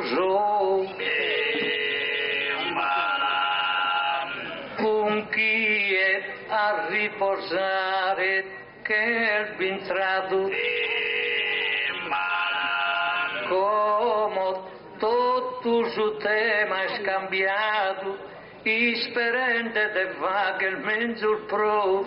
so con chi è a riposare che il vintrato come tutto su tema è scambiato isperente de vaghe il mezzo il pro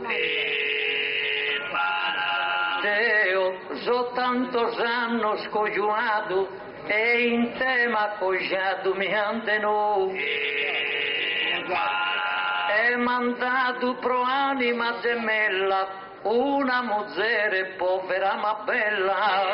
Deo so tantos annos cogiuato e in tema cogiato mi anteno e mandato pro anima gemella una muzzere povera ma bella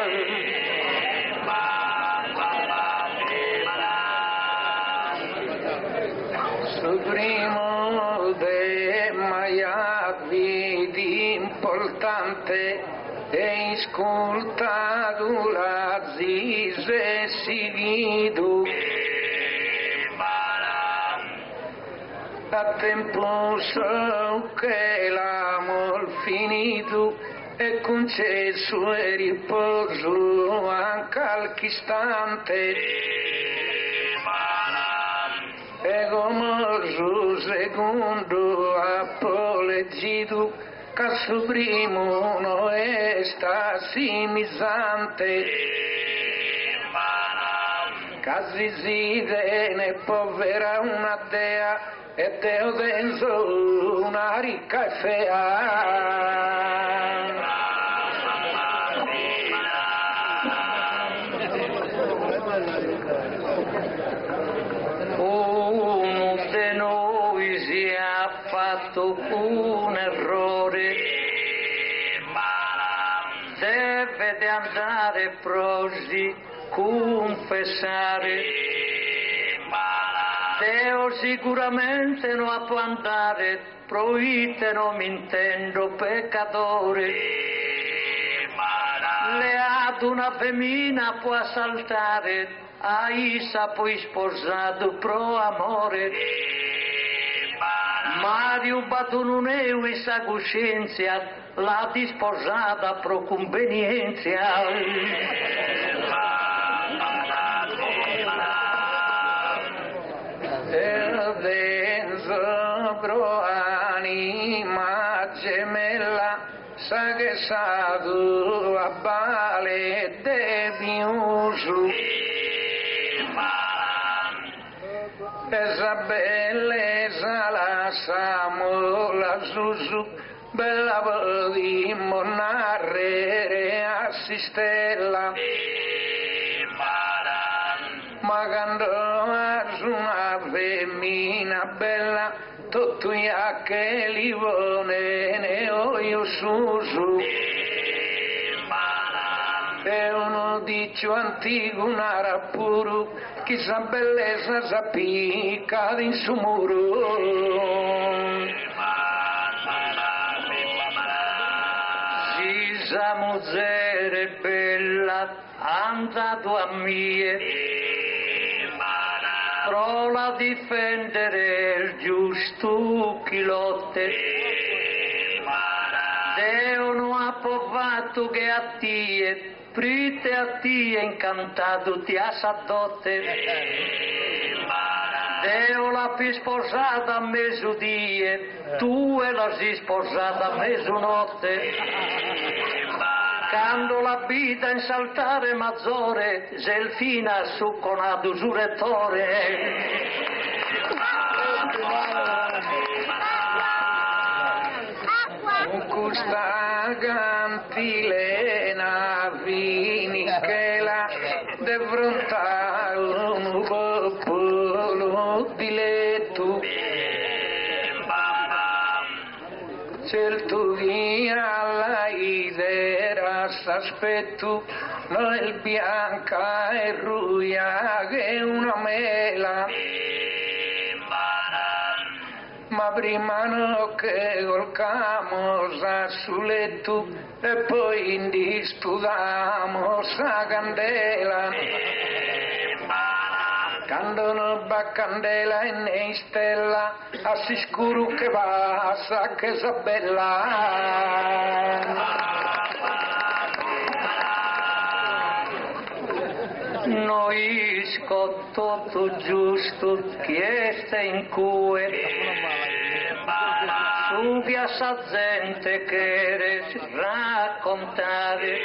Supremo de maiat vidi importante e ascoltato la zise seguido a tempo so che l'amor finito e concesso e riposo anche al istante e come su secondo apollegito che su primo no è simizzante casi si ne povera una dea e Deo dentro una ricca e fea fatto un errore deve di andare prosi confessare Deo sicuramente non può andare proite non mi intendo peccatore leato una femmina può saltare a Isa poi sposato pro amore Mario Batonuneu e sa coscienza l'ha disposata pro convenienza e dentro pro anima gemella sa che sa tu a bale devi uso esa bellezza la samo la zuzu bella di monarre assistella ma quando una femmina bella tutto ya che li vuole ne ho io su è uno dicio antico un arapuru chissà bellezza s'appicca in su muro si sa muzzere bella andato a mie pro la difendere il giusto chi lotte Deo non ha provato che a tie prite a tie incantato ti ha sadotte Deo l'ha più sposata a mezzodie tu e la si sposata a mezzanotte quando la vita in saltare maggiore Zelfina succonato su rettore con questa cantilena vinichela de frontare un popolo di letto certo via la idea s'aspetto non è bianca e ruia che una mela ma prima no che colcamos a su letto e poi indisputamos a candela quando non va candela e ne stella a si scuro che passa che sa bella noi tutto giusto, chieste in cue, su piazza gente che raccontare,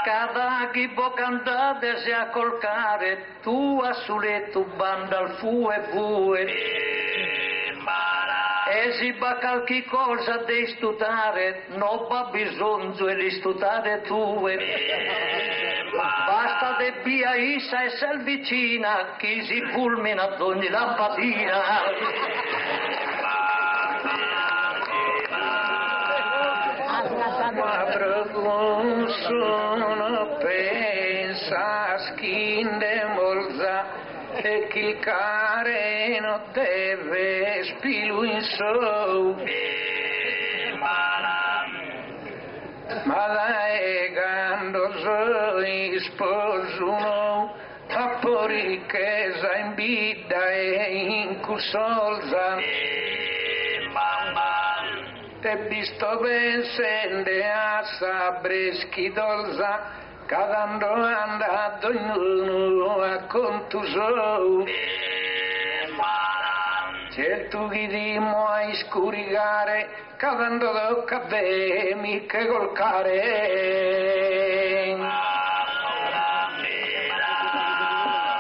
cada chi può cantare si accolcare, tu a suletto banda al fue, e si va qualche cosa di studiare, non va bisogno di studiare tue. Basta de via Isa e sel vicina, chi si fulmina ad ogni lampadina. Quadro sono pensa schinde molza e chi il care non deve spilu in so. Ma dai quando si sposano a po' ricchezza in vita e in cusolza e visto pensende a sabreschi dolza cadando andato ognuno a contuso certo chi dimo a scurigare cadando tocca be mica col care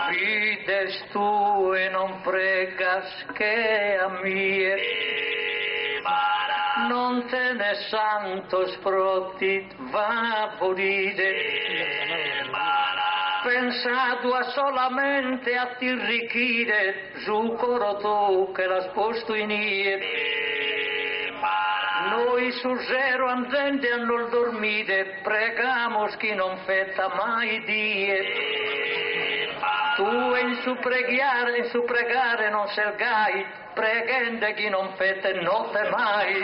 vides tu e non pregas che a mie non te ne santo sprotti va morire pensato a solamente a ti arricchire su coro tu che l'ha sposto in ie noi su zero andente a non dormire pregamos chi non fetta mai die tu in su pregare non sergai pregende chi non fette notte mai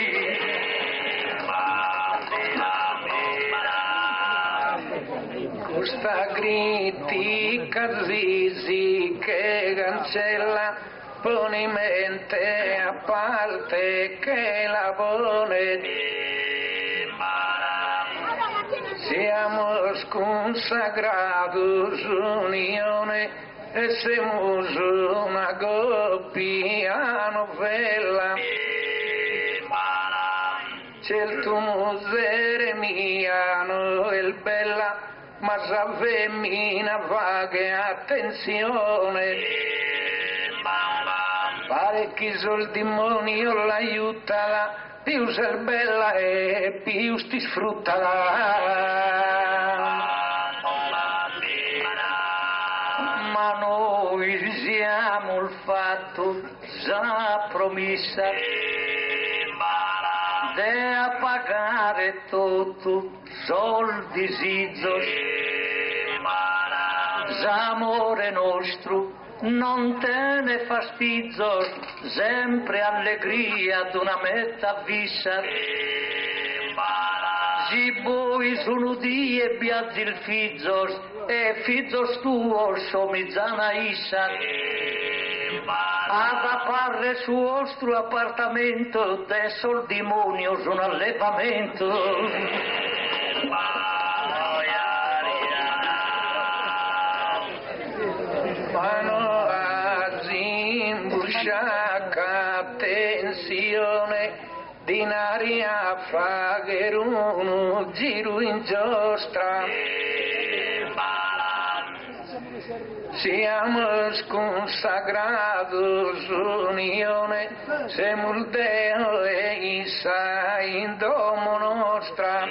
questa critica zizi che cancella poni mente a parte che la pone siamo consagrados unione e siamo una coppia novella certo musere miano il bella ma sa femmina va che attenzione parecchi sul demonio l'aiutala più sei bella e più ti sfruttala ma noi siamo il fatto già promessa de pagare tutto soldi zizos l'amore nostro non te ne fastidio sempre allegria d'una meta vissa si voi sono di e biazzi il fizzos e fizzos tuo somizzana issa ad apparre su vostro appartamento de sol demonio un allevamento mano a zimbusciaca attenzione dinari a fare un giro in giostra siamo consagrados unione siamo il Deo e Isa in domo nostra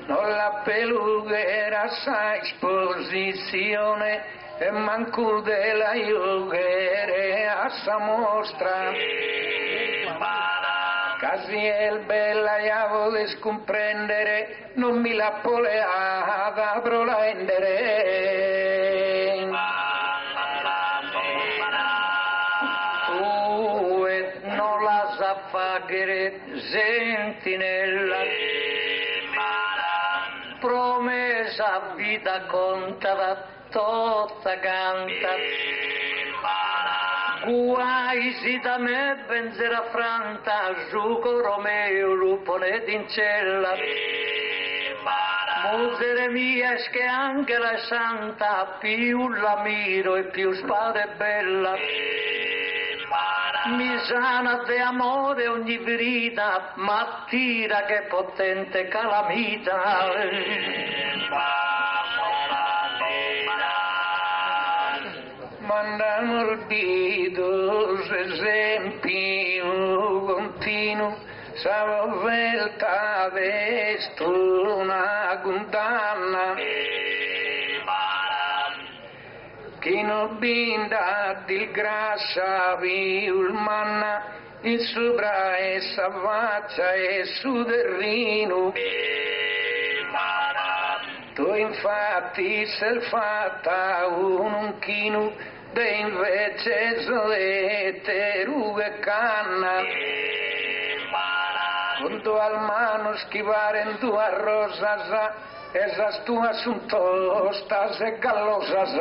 non la pelughera sa esposizione e manco della yoghere a sa mostra Casiel bella ya vuole scomprendere non mi la polea apro la endere tu e non la sa faghere sentinella promessa vita conta tutta canta guai si da me benzera franta giuco Romeo lupone d'incella Muzere mia, es che Angela è santa, più la miro e più spade bella. Mi sana de amore ogni verita, ma tira che potente calamita. Mandano olvidos esempi continuo, sa volta vesto una condanna. Chi non binda di grassa viul manna, in sopra e savaccia e su derrino. Tu infatti sei fatta un chino, de invece solete rughe canna. Con tua mano schivare in tua rosa, esas tuas son tostas e gallosas.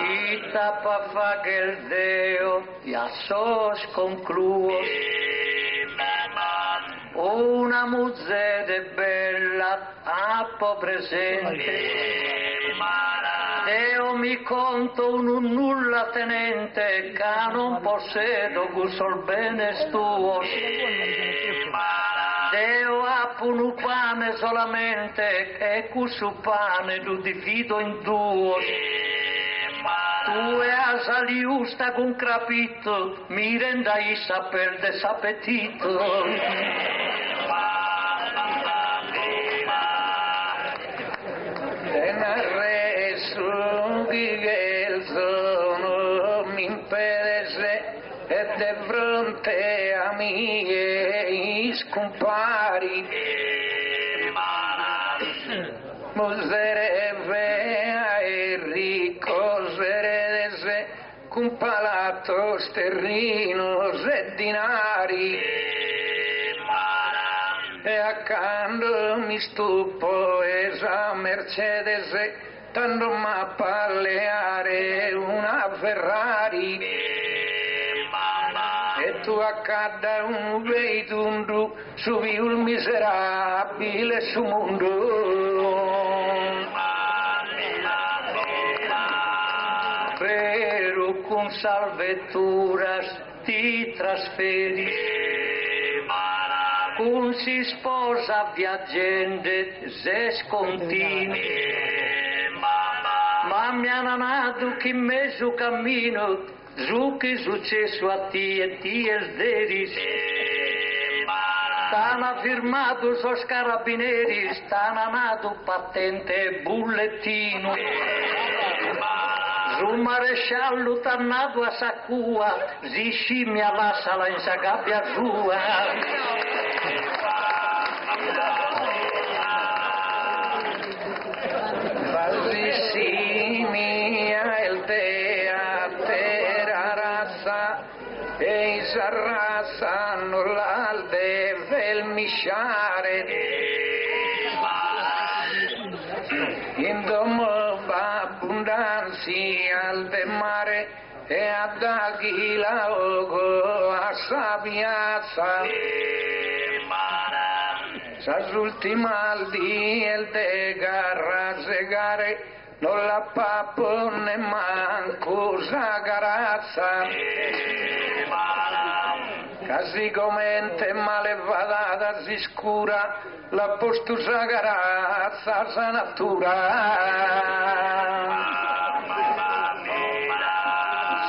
Y tapa fa que el deo ya sos concluos. Una muzzede bella a po' presente. Deo mi conto un nulla tenente, che non possedo gusol bene tuo. Deo appo un pane solamente, e cusu pane tu divido in due. Tu e asali usta con crapito, mi rendai saper desappetito. E de fronte a miei scompari mosereve e ricoserese con palato sterrinos e dinari e accanto mi stupo esa Mercedes tanto ma palleare una Ferrari. E tu accadda un veidundu su viul miserabile su mondo. Pero con salveturas ti trasferi, con si sposa viaggiante se scontini. Ma mi hanno nato che in mezzo cammino, su che è successo a ti e el deris. Stanno firmato so carabinieri, stanno nato patente e bullettino. Su maresciallo tannato a Sacua, si scimmia lassala in sa gabbia sua. E s'arrasano l'alde vel misciare in domo abbondanza al de mare e ad Aguila ogo a Sabiazza s'ultima al di el de garra segare non la papo ne manco sagarazza. Casi commente malevada si scura la postusa garazza sa natura.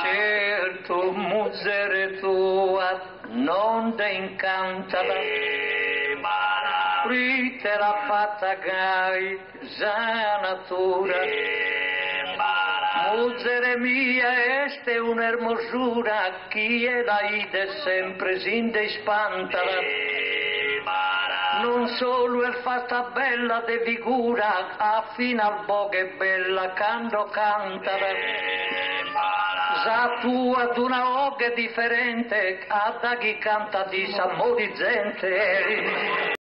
Certo muzzere tua non te incanta, te l'ha fatta gai sa natura. Muzzere mia, este un'ermosura, chi è da ide sempre sin de spantala. Non solo è fatta bella de figura, affina al bocche bella quando cantala. Sa tua d'una oche differente, a da chi canta di s'amore gente.